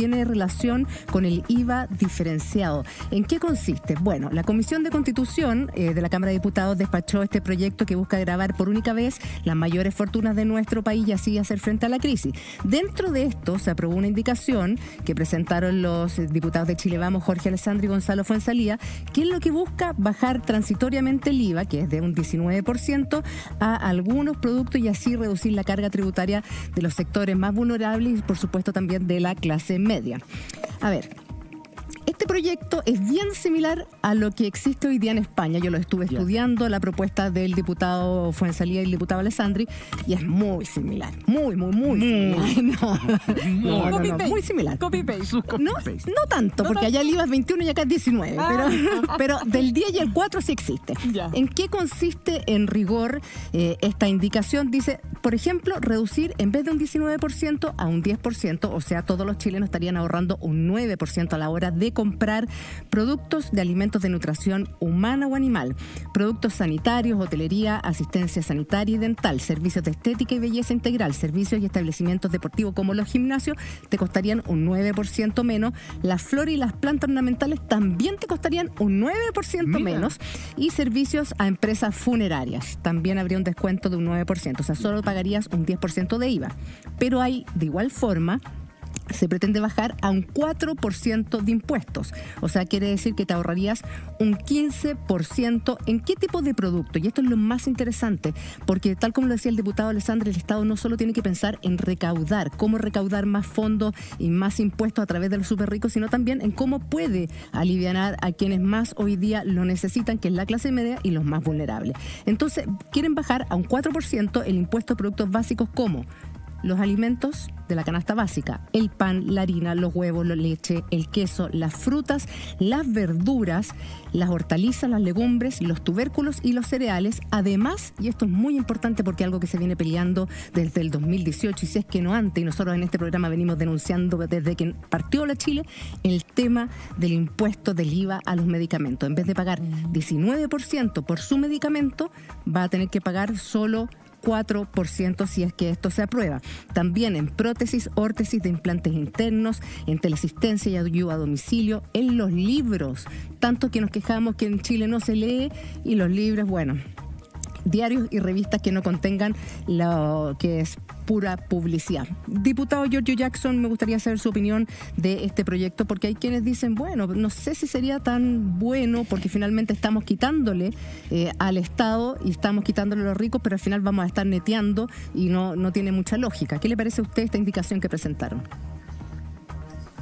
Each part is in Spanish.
tiene relación con el IVA diferenciado. ¿En qué consiste? Bueno, la Comisión de Constitución de la Cámara de Diputados despachó este proyecto que busca gravar por única vez las mayores fortunas de nuestro país y así hacer frente a la crisis. Dentro de esto se aprobó una indicación que presentaron los diputados de Chile Vamos, Jorge Alessandri y Gonzalo Fuenzalía, que es lo que busca bajar transitoriamente el IVA, que es de un 19%, a algunos productos y así reducir la carga tributaria de los sectores más vulnerables y, por supuesto, también de la clase media. A ver, este proyecto es bien similar a lo que existe hoy día en España. Yo lo estuve estudiando, la propuesta del diputado Fuenzalía y el diputado Alessandri, y es muy similar. Muy similar. Copy-paste. No tanto, porque allá el IVA es 21 y acá es 19. Pero del 10 y el 4 sí existe. Ya. ¿En qué consiste en rigor esta indicación? Dice, por ejemplo, reducir en vez de un 19% a un 10%, o sea, todos los chilenos estarían ahorrando un 9% a la hora de comprar productos de alimentos de nutrición humana o animal, productos sanitarios, hotelería, asistencia sanitaria y dental, servicios de estética y belleza integral, servicios y establecimientos deportivos como los gimnasios, te costarían un 9% menos. Las flores y las plantas ornamentales también te costarían un 9% menos. Y servicios a empresas funerarias, también habría un descuento de un 9%, o sea, solo pagarías un 10% de IVA. Pero hay, de igual forma, se pretende bajar a un 4% de impuestos. O sea, quiere decir que te ahorrarías un 15%. ¿En qué tipo de producto? Y esto es lo más interesante, porque tal como lo decía el diputado Alessandri, el Estado no solo tiene que pensar en recaudar, cómo recaudar más fondos y más impuestos a través de los súper ricos, sino también en cómo puede alivianar a quienes más hoy día lo necesitan, que es la clase media y los más vulnerables. Entonces, quieren bajar a un 4% el impuesto a productos básicos como los alimentos de la canasta básica, el pan, la harina, los huevos, la leche, el queso, las frutas, las verduras, las hortalizas, las legumbres, los tubérculos y los cereales. Además, y esto es muy importante porque es algo que se viene peleando desde el 2018, y si es que no antes, y nosotros en este programa venimos denunciando desde que partió la Chile, el tema del impuesto del IVA a los medicamentos. En vez de pagar 19% por su medicamento, va a tener que pagar solo 4% si es que esto se aprueba. También en prótesis, órtesis de implantes internos, en teleasistencia y ayuda a domicilio, en los libros, tanto que nos quejamos que en Chile no se lee, y los libros, bueno, diarios y revistas que no contengan lo que es pura publicidad. Diputado Giorgio Jackson, me gustaría saber su opinión de este proyecto, porque hay quienes dicen, bueno, no sé si sería tan bueno, porque finalmente estamos quitándole al Estado y estamos quitándole a los ricos, pero al final vamos a estar neteando y no tiene mucha lógica. ¿Qué le parece a usted esta indicación que presentaron?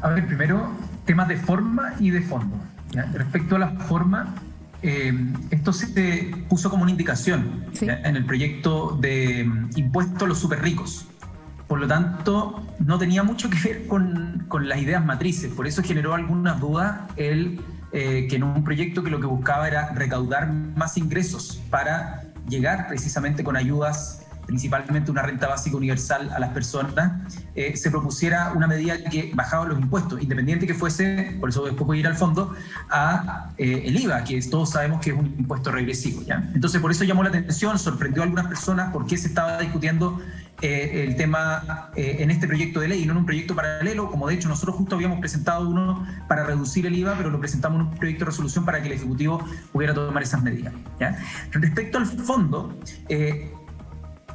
A ver, primero, temas de forma y de fondo. ¿Ya? Respecto a la forma, esto se puso como una indicación, ¿sí?, en el proyecto de impuesto a los súper ricos. Por lo tanto, no tenía mucho que ver con las ideas matrices. Por eso generó algunas dudas que en un proyecto que lo que buscaba era recaudar más ingresos para llegar precisamente con ayudas, principalmente una renta básica universal a las personas, se propusiera una medida que bajaba los impuestos, independiente que fuese, por eso después voy a ir al fondo, a el IVA, que todos sabemos que es un impuesto regresivo, ¿ya? Entonces, por eso llamó la atención, sorprendió a algunas personas porque se estaba discutiendo el tema en este proyecto de ley y no en un proyecto paralelo, como de hecho nosotros justo habíamos presentado uno para reducir el IVA, pero lo presentamos en un proyecto de resolución para que el Ejecutivo pudiera tomar esas medidas, ¿ya? Respecto al fondo,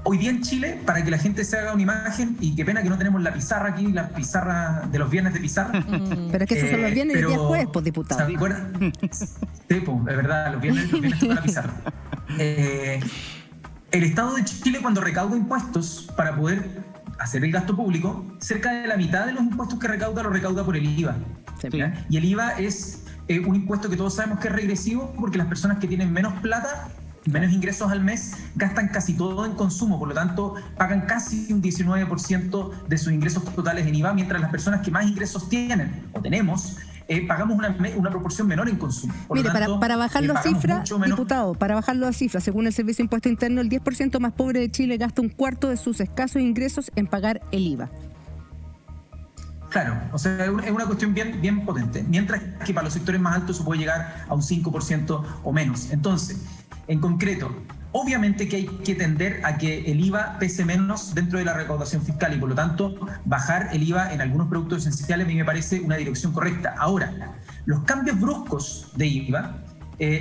hoy día en Chile, para que la gente se haga una imagen, y qué pena que no tenemos la pizarra aquí, la pizarra de los viernes de pizarra. Pero es que esos son los viernes y el día jueves, pues, diputado. ¿Se acuerdan? Sí, pues, es verdad, los viernes con la pizarra. El Estado de Chile, cuando recauda impuestos para poder hacer el gasto público, cerca de la mitad de los impuestos que recauda lo recauda por el IVA. Sí. Y el IVA es un impuesto que todos sabemos que es regresivo, porque las personas que tienen menos plata, menos ingresos al mes, gastan casi todo en consumo, por lo tanto pagan casi un 19% de sus ingresos totales en IVA, mientras las personas que más ingresos tienen o tenemos pagamos una proporción menor en consumo. Por Mire, lo tanto, para bajarlo a cifras, diputado, para bajarlo a cifras, según el Servicio de Impuesto Interno, el 10% más pobre de Chile gasta un cuarto de sus escasos ingresos en pagar el IVA. Claro, o sea, es una cuestión bien potente, mientras que para los sectores más altos se puede llegar a un 5% o menos. Entonces, en concreto, Obviamente que hay que tender a que el IVA pese menos dentro de la recaudación fiscal y por lo tanto bajar el IVA en algunos productos esenciales a mí me parece una dirección correcta. Ahora, los cambios bruscos de IVA,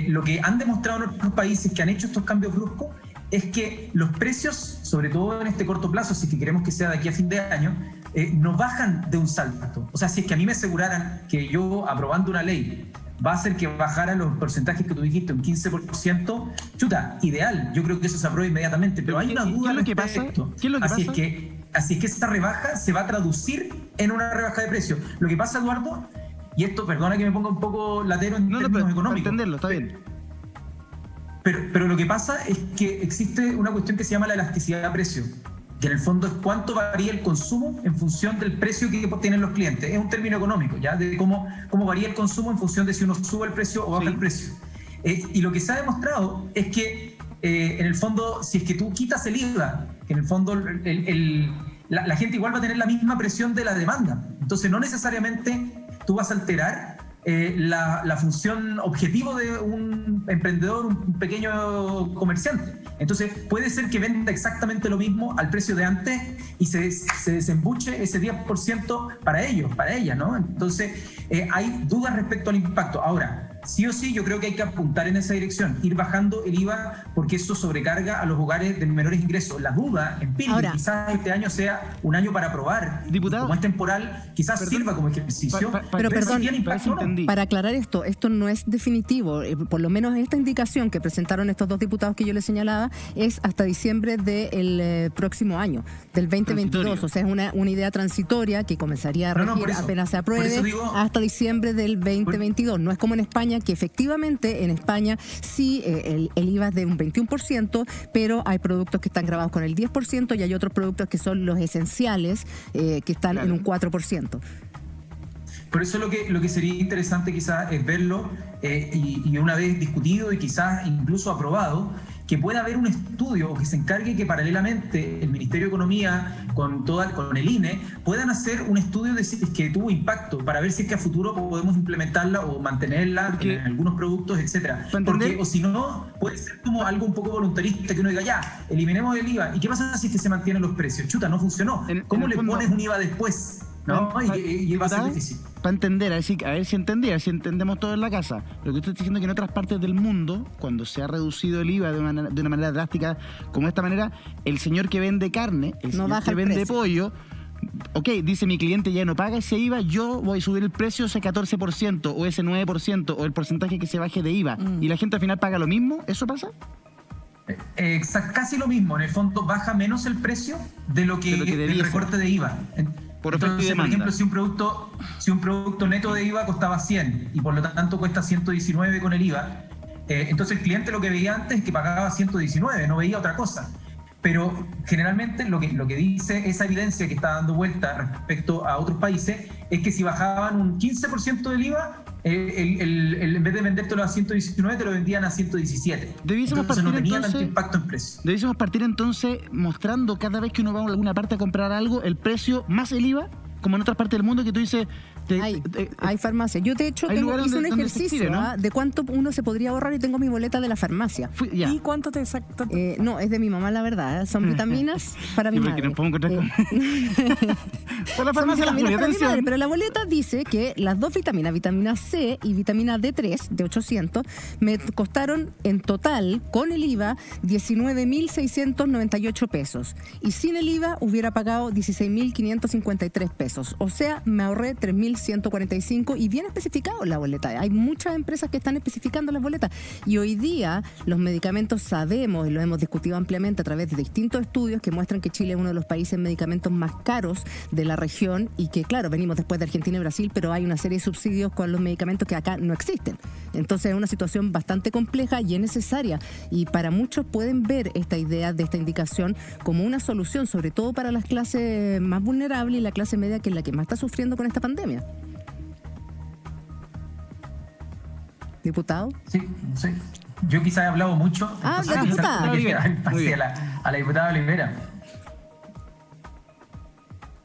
lo que han demostrado en otros países que han hecho estos cambios bruscos es que los precios, sobre todo en este corto plazo, si es que queremos que sea de aquí a fin de año, no bajan de un salto. O sea, si es que a mí me aseguraran que yo, aprobando una ley, va a hacer que bajaran los porcentajes que tú dijiste, un 15%, chuta, ideal. Yo creo que eso se aprueba inmediatamente, pero hay una duda al respecto. ¿Qué es lo que pasa? Así es que esa rebaja se va a traducir en una rebaja de precios. Lo que pasa, Eduardo, y esto, perdona que me ponga un poco latero en términos económicos. Para entenderlo, está bien. Pero lo que pasa es que existe una cuestión que se llama la elasticidad de precio, que en el fondo es cuánto varía el consumo en función del precio que tienen los clientes. Es un término económico, ¿ya? De cómo varía el consumo en función de si uno sube el precio o baja el precio. Y lo que se ha demostrado es que, en el fondo, si es que tú quitas el IVA, que en el fondo la gente igual va a tener la misma presión de la demanda. Entonces, no necesariamente tú vas a alterar la función objetivo de un emprendedor, un pequeño comerciante. Entonces puede ser que venda exactamente lo mismo al precio de antes y se desembuche ese 10% para ellos, para ella, ¿no? Entonces hay dudas respecto al impacto. Ahora, sí o sí, yo creo que hay que apuntar en esa dirección, ir bajando el IVA porque eso sobrecarga a los hogares de menores ingresos. La duda empírica, quizás este año sea un año para probar, diputado, como es temporal, quizás sirva como ejercicio. Pero perdón, para aclarar esto no es definitivo, por lo menos esta indicación que presentaron estos dos diputados que yo les señalaba es hasta diciembre del próximo año, del 2022, o sea, es una idea transitoria que comenzaría a regir apenas se apruebe hasta diciembre del 2022, no es como en España, que efectivamente en España sí el IVA es de un 21%, pero hay productos que están grabados con el 10% y hay otros productos que son los esenciales que están en un 4%. Por eso lo que sería interesante quizás es verlo y una vez discutido y quizás incluso aprobado, que pueda haber un estudio o que se encargue que paralelamente el Ministerio de Economía con el INE puedan hacer un estudio de si es que tuvo impacto para ver si es que a futuro podemos implementarla o mantenerla en algunos productos, etcétera. Porque o si no, puede ser como algo un poco voluntarista que uno diga, ya, eliminemos el IVA. ¿Y qué pasa si es que se mantienen los precios? Chuta, no funcionó. ¿Cómo le pones un IVA después? ¿No? Y va a ser difícil. Para entender, a ver si entendemos todo en la casa. Lo que usted está diciendo es que en otras partes del mundo, cuando se ha reducido el IVA de una manera drástica, como de esta manera, el señor que vende carne, el señor que vende pollo, dice mi cliente ya no paga ese IVA, yo voy a subir el precio ese 14% o ese 9% o el porcentaje que se baje de IVA. ¿Y la gente al final paga lo mismo? ¿Eso pasa? Casi lo mismo. En el fondo baja menos el precio de lo que del recorte de IVA. Entonces, por ejemplo, si un producto neto de IVA costaba 100 y por lo tanto cuesta 119 con el IVA, entonces el cliente lo que veía antes es que pagaba 119, no veía otra cosa. Pero generalmente lo que dice esa evidencia que está dando vuelta respecto a otros países es que si bajaban un 15% del IVA, en vez de vendértelo a 119 te lo vendían a 117. Entonces no tenía tanto impacto en precio. Debiésemos partir entonces mostrando cada vez que uno va a alguna parte a comprar algo el precio más el IVA, como en otras partes del mundo que tú dices... Hay farmacias. Yo de hecho hice un ejercicio de cuánto uno se podría ahorrar y tengo mi boleta de la farmacia. ¿Y cuánto te exacto? No, es de mi mamá, la verdad. Son vitaminas para mi madre. Por la farmacia la madre, pero la boleta dice que las dos vitaminas, vitamina C y vitamina D3 de 800, me costaron en total, con el IVA, 19.698 pesos. Y sin el IVA hubiera pagado 16.553 pesos. O sea, me ahorré 3.145 y bien especificado en la boleta. Hay muchas empresas que están especificando las boletas. Y hoy día los medicamentos sabemos, y lo hemos discutido ampliamente a través de distintos estudios que muestran que Chile es uno de los países en medicamentos más caros de la región y que, claro, venimos después de Argentina y Brasil, pero hay una serie de subsidios con los medicamentos que acá no existen. Entonces es una situación bastante compleja y es necesaria. Y para muchos pueden ver esta idea de esta indicación como una solución, sobre todo para las clases más vulnerables y la clase media, que es la que más está sufriendo con esta pandemia. ¿Diputado? Sí. Yo quizás he hablado mucho. La diputada. A la diputada Olivera.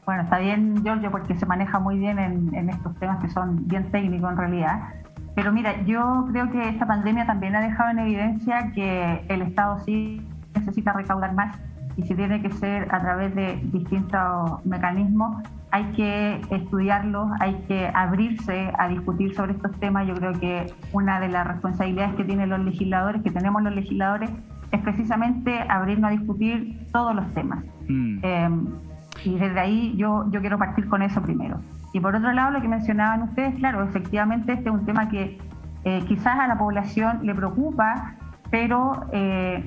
Bueno, está bien, Giorgio, porque se maneja muy bien en estos temas que son bien técnicos en realidad. Pero mira, yo creo que esta pandemia también ha dejado en evidencia que el Estado sí necesita recaudar más, y si tiene que ser a través de distintos mecanismos, hay que estudiarlos, hay que abrirse a discutir sobre estos temas. Yo creo que una de las responsabilidades que tienen los legisladores, que tenemos los legisladores, es precisamente abrirnos a discutir todos los temas. Y desde ahí yo quiero partir con eso primero. Y por otro lado, lo que mencionaban ustedes, claro, efectivamente este es un tema que quizás a la población le preocupa, pero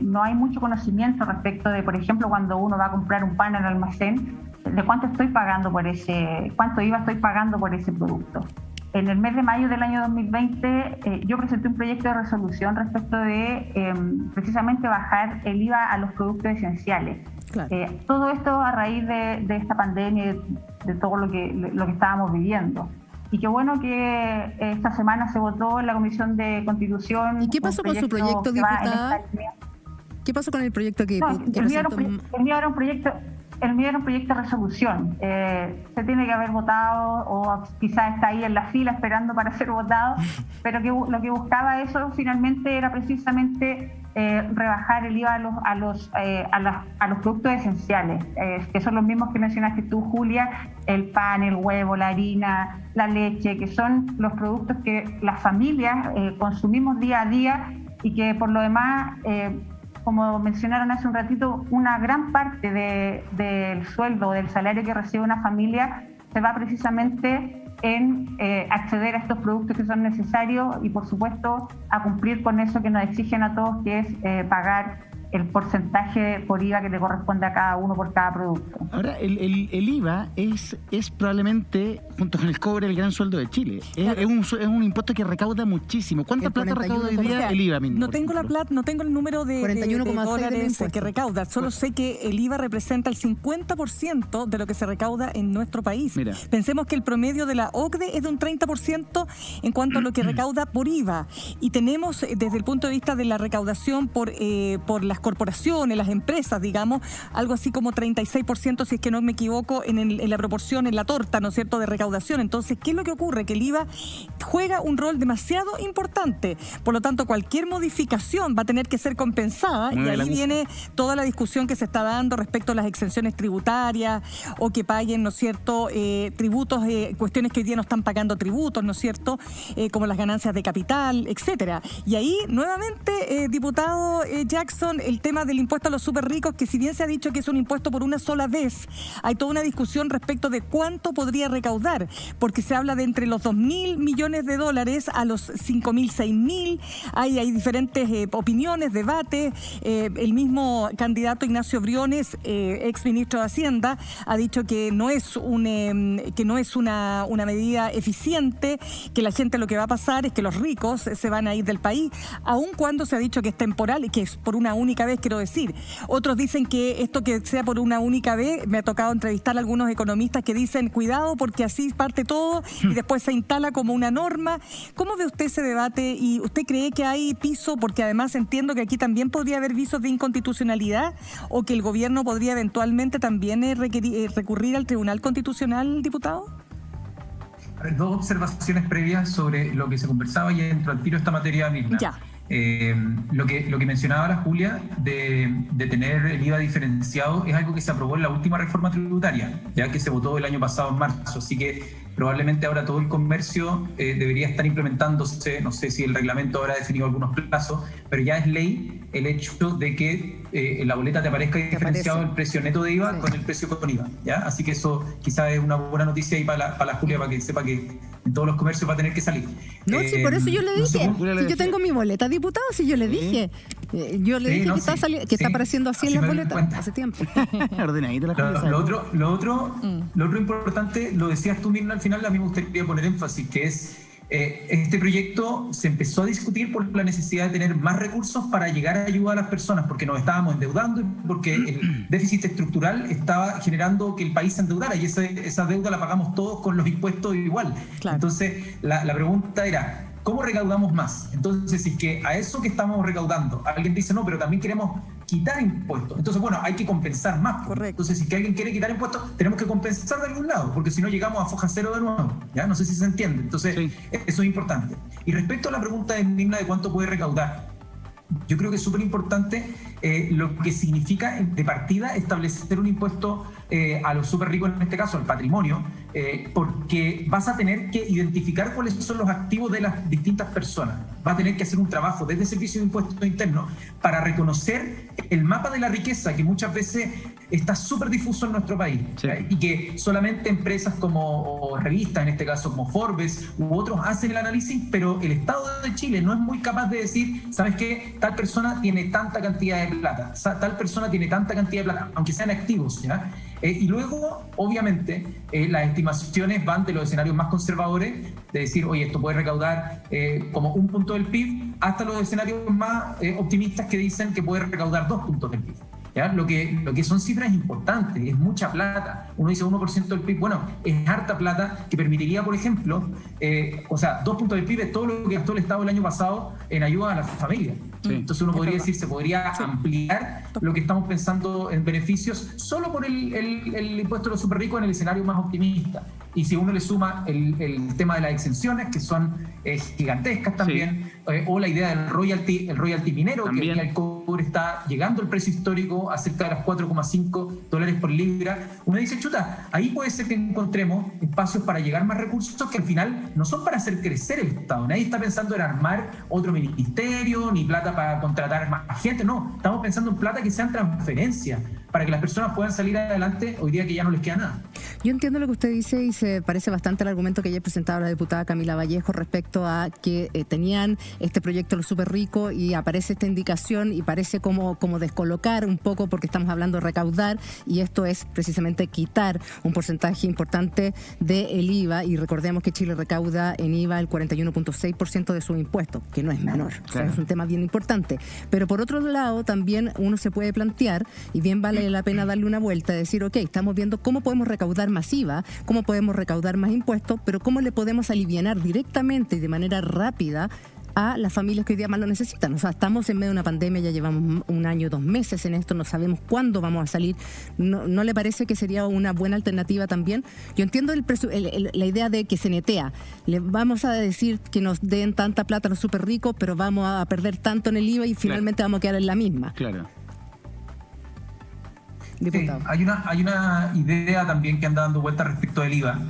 no hay mucho conocimiento respecto de, por ejemplo, cuando uno va a comprar un pan en el almacén, de cuánto estoy pagando cuánto IVA estoy pagando por ese producto. En el mes de mayo del año 2020 yo presenté un proyecto de resolución respecto de precisamente bajar el IVA a los productos esenciales. Claro. Todo esto a raíz de esta pandemia, de todo lo que estábamos viviendo. Y qué bueno que esta semana se votó en la Comisión de Constitución. ¿Y qué pasó con su proyecto, diputada? ¿Qué pasó con el proyecto que presentó? El mío era un proyecto de resolución. Se tiene que haber votado, o quizás está ahí en la fila esperando para ser votado, pero lo que buscaba eso finalmente era precisamente rebajar el IVA a los productos esenciales, que son los mismos que mencionaste tú, Julia: el pan, el huevo, la harina, la leche, que son los productos que las familias consumimos día a día, y que por lo demás, como mencionaron hace un ratito, una gran parte del sueldo, del salario que recibe una familia se va precisamente en acceder a estos productos que son necesarios, y por supuesto a cumplir con eso que nos exigen a todos, que es pagar el porcentaje por IVA que le corresponde a cada uno por cada producto. Ahora, el IVA es probablemente, junto con el cobre, el gran sueldo de Chile. Claro. Es un impuesto que recauda muchísimo. ¿Cuánta plata recauda hoy día el IVA mismo? No tengo la plata, no tengo el número de dólares que recauda. Solo sé que el IVA representa el 50% de lo que se recauda en nuestro país. Mira. Pensemos que el promedio de la OCDE es de un 30% en cuanto a lo que recauda por IVA. Y tenemos, desde el punto de vista de la recaudación por las corporaciones, las empresas, digamos, algo así como 36%, si es que no me equivoco, en la proporción, en la torta, ¿no es cierto?, de recaudación. Entonces, ¿qué es lo que ocurre? Que el IVA juega un rol demasiado importante. Por lo tanto, cualquier modificación va a tener que ser compensada, y ahí viene toda la discusión que se está dando respecto a las exenciones tributarias, o que paguen, ¿no es cierto?, tributos, cuestiones que hoy día no están pagando tributos, ¿no es cierto?, como las ganancias de capital, etcétera. Y ahí, nuevamente, diputado Jackson, el tema del impuesto a los súper ricos, que si bien se ha dicho que es un impuesto por una sola vez, hay toda una discusión respecto de cuánto podría recaudar, porque se habla de entre los 2.000 millones de dólares a los 5.000, 6.000, hay diferentes opiniones, debates. El mismo candidato Ignacio Briones, ex ministro de Hacienda, ha dicho que no es una medida eficiente, que la gente, lo que va a pasar es que los ricos se van a ir del país, aun cuando se ha dicho que es temporal y que es por una única vez, quiero decir. Otros dicen que esto que sea por una única vez, me ha tocado entrevistar a algunos economistas que dicen, cuidado, porque así parte todo y después se instala como una norma. ¿Cómo ve usted ese debate? ¿Y usted cree que hay piso? Porque además entiendo que aquí también podría haber visos de inconstitucionalidad, o que el gobierno podría eventualmente también recurrir al Tribunal Constitucional, diputado. A ver, dos observaciones previas sobre lo que se conversaba, y entro al tiro esta materia misma. Ya. Lo que mencionaba la Julia de tener el IVA diferenciado es algo que se aprobó en la última reforma tributaria, ya que se votó el año pasado en marzo, así que probablemente ahora todo el comercio debería estar implementándose. No sé si el reglamento habrá definido algunos plazos, pero ya es ley el hecho de que en la boleta te aparezca diferenciado el precio neto de IVA con el precio con IVA, ¿ya? Así que eso quizás es una buena nocia ahí para la Julia, para que sepa que en todos los comercios va a tener que salir. No, sí, por eso yo le dije, si yo tengo mi boleta, diputado, si yo le dije, que está apareciendo así en las boletas hace tiempo. Ordenadito la Julia. Lo otro importante, lo decías tú, Mirna, al final, a mí me gustaría poner énfasis, que es este proyecto se empezó a discutir por la necesidad de tener más recursos para llegar a ayudar a las personas, porque nos estábamos endeudando y porque el déficit estructural estaba generando que el país se endeudara, y esa deuda la pagamos todos con los impuestos igual. Claro. Entonces, la pregunta era, ¿cómo recaudamos más? Entonces, si es que a eso que estamos recaudando, alguien dice, no, pero también queremos quitar impuestos. Entonces, bueno, hay que compensar más. Correcto. Entonces, si es que alguien quiere quitar impuestos, tenemos que compensar de algún lado, porque si no llegamos a foja cero de nuevo. ¿Ya? No sé si se entiende. Entonces, eso es importante. Y respecto a la pregunta de Mirna de cuánto puede recaudar, yo creo que es súper importante lo que significa de partida establecer un impuesto a los súper ricos, en este caso al patrimonio, porque vas a tener que identificar cuáles son los activos de las distintas personas. Vas a tener que hacer un trabajo desde el Servicio de Impuestos Internos para reconocer el mapa de la riqueza que muchas veces está súper difuso en nuestro país, sí, y que solamente empresas o revistas, en este caso como Forbes u otros, hacen el análisis, pero el Estado de Chile no es muy capaz de decir, ¿sabes qué? Tal persona tiene tanta cantidad de plata, tal persona tiene tanta cantidad de plata, aunque sean activos, ¿ya? Y luego, obviamente, las estimaciones van de los escenarios más conservadores, de decir, oye, esto puede recaudar como 1 punto del PIB, hasta los escenarios más optimistas que dicen que puede recaudar 2 puntos del PIB. ¿Ya? Lo que son cifras importantes, es mucha plata. Uno dice 1% del PIB, bueno, es harta plata que permitiría, por ejemplo, 2 puntos del PIB es todo lo que gastó el Estado el año pasado en ayuda a las familias. Sí. Entonces uno podría decir, se podría ampliar lo que estamos pensando en beneficios solo por el impuesto de los super ricos en el escenario más optimista. Y si uno le suma el tema de las exenciones, que son gigantescas también, sí, o la idea del royalty minero, también, que el cobre está llegando al precio histórico a cerca de las $4.5 por libra, uno dice, chuta, ahí puede ser que encontremos espacios para llegar más recursos que al final no son para hacer crecer el Estado. Nadie está pensando en armar otro ministerio, ni plata para contratar más gente, no. Estamos pensando en plata que sean transferencias para que las personas puedan salir adelante hoy día que ya no les queda nada. Yo entiendo lo que usted dice y se parece bastante al argumento que ayer presentaba la diputada Camila Vallejo respecto a que tenían este proyecto los súper ricos y aparece esta indicación y parece como descolocar un poco porque estamos hablando de recaudar y esto es precisamente quitar un porcentaje importante del IVA y recordemos que Chile recauda en IVA el 41.6% de sus impuestos, que no es menor, claro. O sea, es un tema bien importante. Pero por otro lado también uno se puede plantear y bien vale la pena darle una vuelta, decir, ok, estamos viendo cómo podemos recaudar más IVA, cómo podemos recaudar más impuestos, pero cómo le podemos alivianar directamente y de manera rápida a las familias que hoy día más lo necesitan. O sea, estamos en medio de una pandemia, ya llevamos 1 año, 2 meses en esto, no sabemos cuándo vamos a salir. ¿No le parece que sería una buena alternativa también? Yo entiendo la idea de que se netea. Le vamos a decir que nos den tanta plata a los súper ricos, pero vamos a perder tanto en el IVA y finalmente vamos a quedar en la misma. Claro. Sí, hay una idea también que anda dando vuelta respecto del IVA,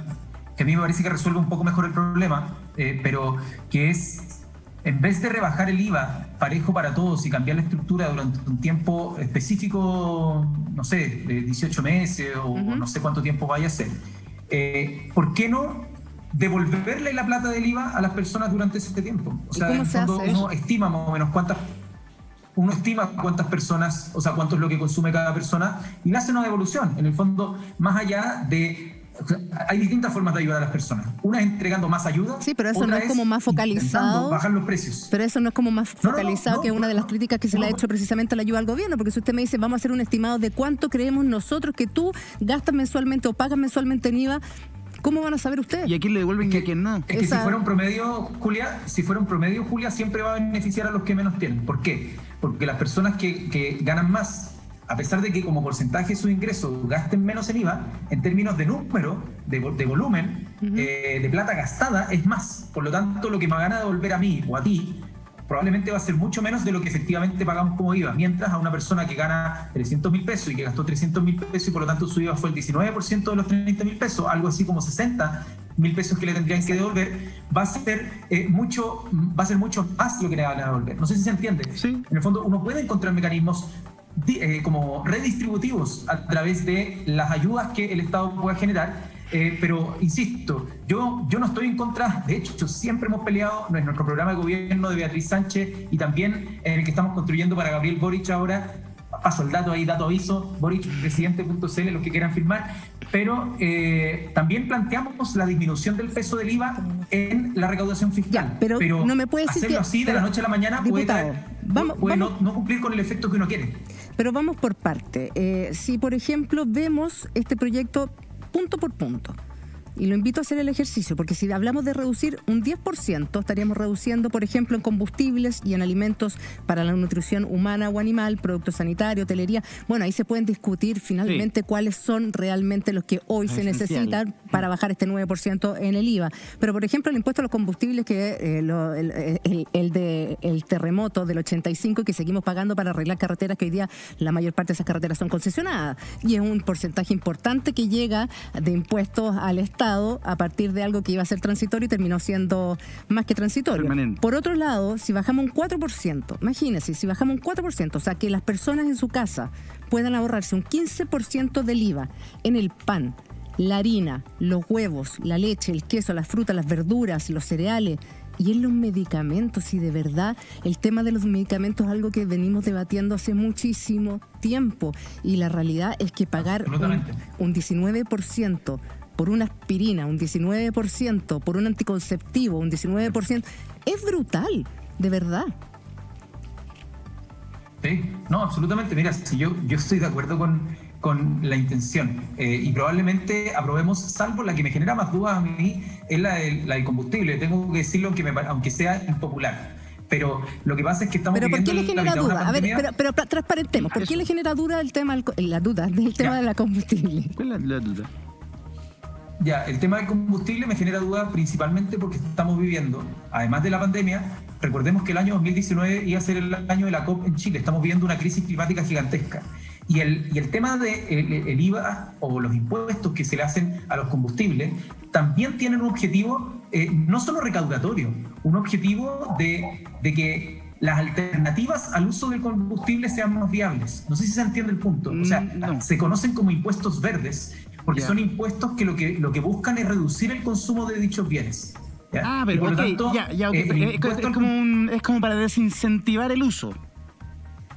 que a mí me parece que resuelve un poco mejor el problema, pero que es, en vez de rebajar el IVA parejo para todos y cambiar la estructura durante un tiempo específico, no sé, de 18 meses o no sé cuánto tiempo vaya a ser, ¿por qué no devolverle la plata del IVA a las personas durante ese tiempo? O sea, en el fondo uno estima más o menos cuántas personas, o sea, cuánto es lo que consume cada persona y le hace una devolución. En el fondo, más allá de... Hay distintas formas de ayudar a las personas. Una es entregando más ayuda. Sí, pero eso no es como más focalizado. Bajar los precios. Pero eso no es como más focalizado, que es una de las críticas que se le ha hecho precisamente a la ayuda al gobierno, porque si usted me dice, vamos a hacer un estimado de cuánto creemos nosotros que tú gastas mensualmente o pagas mensualmente en IVA, ¿cómo van a saber ustedes? ¿Y a quién le devuelven y a quién no? Es que si fuera un promedio, Julia, siempre va a beneficiar a los que menos tienen. ¿Por qué? Porque las personas que ganan más, a pesar de que como porcentaje de su ingreso gasten menos en IVA, en términos de número, de volumen, de plata gastada, es más. Por lo tanto, lo que me van a devolver a mí o a ti probablemente va a ser mucho menos de lo que efectivamente pagamos como IVA, mientras a una persona que gana 300.000 pesos y que gastó 300.000 pesos y por lo tanto su IVA fue el 19% de los 30.000 pesos, algo así como 60.000 pesos que le tendrían que devolver, va a ser mucho más lo que le van a devolver. No sé si se entiende. Sí. En el fondo uno puede encontrar mecanismos como redistributivos a través de las ayudas que el Estado pueda generar. Pero insisto, yo no estoy en contra, de hecho siempre hemos peleado en nuestro programa de gobierno de Beatriz Sánchez y también en el que estamos construyendo para Gabriel Boric ahora, paso el dato ahí, dato aviso, boricpresidente.cl, los que quieran firmar, pero también planteamos la disminución del peso del IVA en la recaudación fiscal. Ya, pero no me puede decir hacerlo así de la noche a la mañana diputado, puede no cumplir con el efecto que uno quiere. Pero vamos por parte. Si por ejemplo vemos este proyecto punto por punto, y lo invito a hacer el ejercicio, porque si hablamos de reducir un 10%, estaríamos reduciendo, por ejemplo, en combustibles y en alimentos para la nutrición humana o animal, productos sanitarios, hotelería. Bueno, ahí se pueden discutir finalmente cuáles son realmente los que hoy se necesitan para bajar este 9% en el IVA. Pero, por ejemplo, el impuesto a los combustibles, que el terremoto del 85 que seguimos pagando para arreglar carreteras, que hoy día la mayor parte de esas carreteras son concesionadas, y es un porcentaje importante que llega de impuestos al Estado a partir de algo que iba a ser transitorio y terminó siendo más que transitorio. Permanente. Por otro lado, si bajamos un 4%, imagínense, si bajamos un 4%, o sea, que las personas en su casa puedan ahorrarse un 15% del IVA en el pan, la harina, los huevos, la leche, el queso, las frutas, las verduras, los cereales, y en los medicamentos. Y de verdad, el tema de los medicamentos es algo que venimos debatiendo hace muchísimo tiempo, y la realidad es que pagar un 19% por una aspirina, un 19% por un anticonceptivo, un 19%, es brutal, de verdad. Sí, no, absolutamente. Mira, si yo estoy de acuerdo con la intención, y probablemente aprobemos, salvo la que me genera más dudas a mí, es la del combustible. Tengo que decirlo, aunque sea impopular. Pero lo que pasa es que estamos viviendo... ¿Pero por qué le genera duda? A ver, pero transparentemos. ¿Por qué le genera duda el tema de la combustible? ¿Cuál es la duda? Ya, el tema del combustible me genera duda principalmente porque estamos viviendo, además de la pandemia, recordemos que el año 2019 iba a ser el año de la COP en Chile. Estamos viviendo una crisis climática gigantesca. Y el tema del IVA o los impuestos que se le hacen a los combustibles también tienen un objetivo no solo recaudatorio, un objetivo de que las alternativas al uso del combustible sean más viables. No sé si se entiende el punto. O sea, se conocen como impuestos verdes porque son impuestos que lo que buscan es reducir el consumo de dichos bienes. ¿Ya? Ah, pero por lo tanto, es como para desincentivar el uso.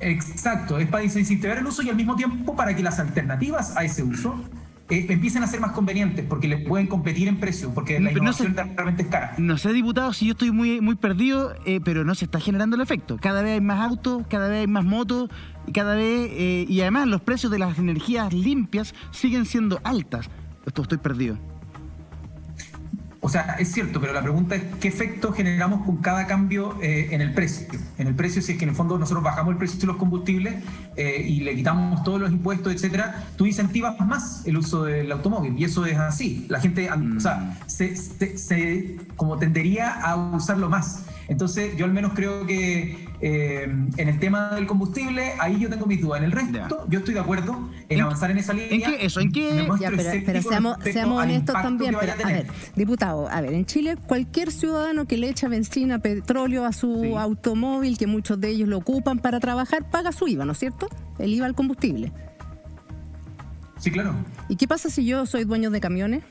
Exacto, es para desincentivar el uso y al mismo tiempo para que las alternativas a ese uso empiecen a ser más convenientes, porque le pueden competir en precio, porque la innovación realmente es cara. No sé, diputado, si yo estoy muy perdido, pero no se está generando el efecto. Cada vez hay más autos, cada vez hay más motos, y además los precios de las energías limpias siguen siendo altas. Estoy perdido. O sea, es cierto, pero la pregunta es ¿qué efecto generamos con cada cambio en el precio? En el precio, si es que en el fondo nosotros bajamos el precio de los combustibles y le quitamos todos los impuestos, etcétera, tú incentivas más el uso del automóvil, y eso es así. La gente, o sea, se como tendería a usarlo más. Entonces, yo al menos creo que en el tema del combustible, ahí yo tengo mis dudas. En el resto, yo estoy de acuerdo en avanzar en esa línea. ¿En qué? Pero seamos honestos también. Pero, a ver, diputado, en Chile cualquier ciudadano que le echa benzina, petróleo a su automóvil, que muchos de ellos lo ocupan para trabajar, paga su IVA, ¿no es cierto? El IVA al combustible. Sí, claro. ¿Y qué pasa si yo soy dueño de camiones?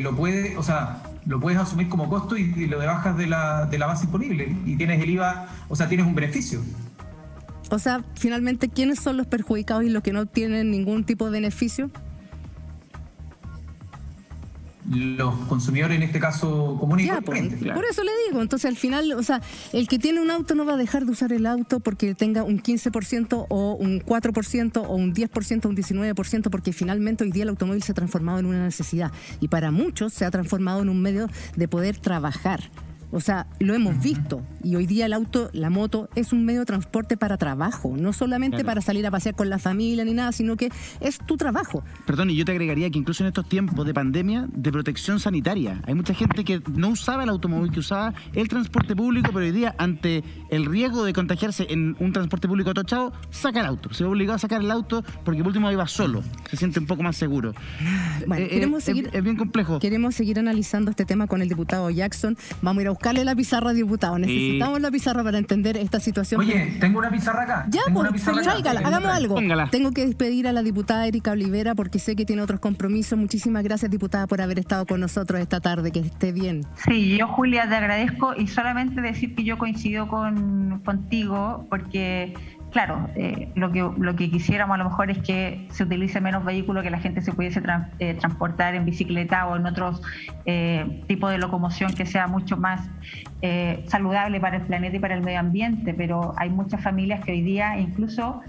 Lo puedes asumir como costo y lo bajas de la base imponible y tienes el IVA, o sea, tienes un beneficio. O sea, finalmente, ¿quiénes son los perjudicados y los que no tienen ningún tipo de beneficio? Los consumidores, en este caso, comunes y corrientes. Claro. Por eso le digo, entonces al final, o sea, el que tiene un auto no va a dejar de usar el auto porque tenga un 15% o un 4% o un 10% o un 19%, porque finalmente hoy día el automóvil se ha transformado en una necesidad y para muchos se ha transformado en un medio de poder trabajar. O sea, lo hemos visto, y hoy día el auto, la moto, es un medio de transporte para trabajo, no solamente para salir a pasear con la familia ni nada, sino que es tu trabajo. Perdón, y yo te agregaría que incluso en estos tiempos de pandemia, de protección sanitaria, hay mucha gente que no usaba el automóvil, que usaba el transporte público, pero hoy día, ante el riesgo de contagiarse en un transporte público atochado, saca el auto. Se ve obligado a sacar el auto porque por último iba solo, se siente un poco más seguro. Bueno, es bien complejo. Queremos seguir analizando este tema con el diputado Jackson. Vamos a ir a buscarle la pizarra, diputado. Necesitamos la pizarra para entender esta situación. Oye, tengo una pizarra acá. Ya, pues, tráigala, hagamos algo. Póngala. Tengo que despedir a la diputada Erika Olivera porque sé que tiene otros compromisos. Muchísimas gracias, diputada, por haber estado con nosotros esta tarde. Que esté bien. Sí, yo, Julia, te agradezco y solamente decir que yo coincido contigo porque... Claro, lo que quisiéramos a lo mejor es que se utilice menos vehículos, que la gente se pudiese transportar en bicicleta o en otros tipos de locomoción que sea mucho más saludable para el planeta y para el medio ambiente, pero hay muchas familias que hoy día incluso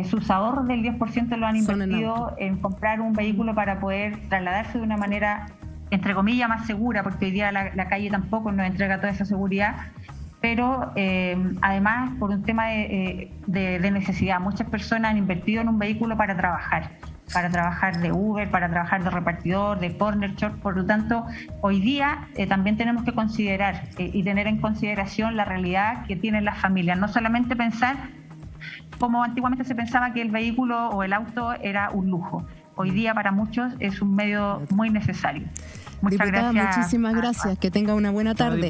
sus ahorros del 10% lo han invertido en comprar un vehículo para poder trasladarse de una manera, entre comillas, más segura, porque hoy día la calle tampoco nos entrega toda esa seguridad, pero además por un tema de necesidad. Muchas personas han invertido en un vehículo para trabajar de Uber, para trabajar de repartidor, de corner shop. Por lo tanto, hoy día también tenemos que considerar y tener en consideración la realidad que tienen las familias, no solamente pensar como antiguamente se pensaba que el vehículo o el auto era un lujo. Hoy día para muchos es un medio muy necesario. Muchas gracias. Muchísimas gracias. Que tenga una buena tarde.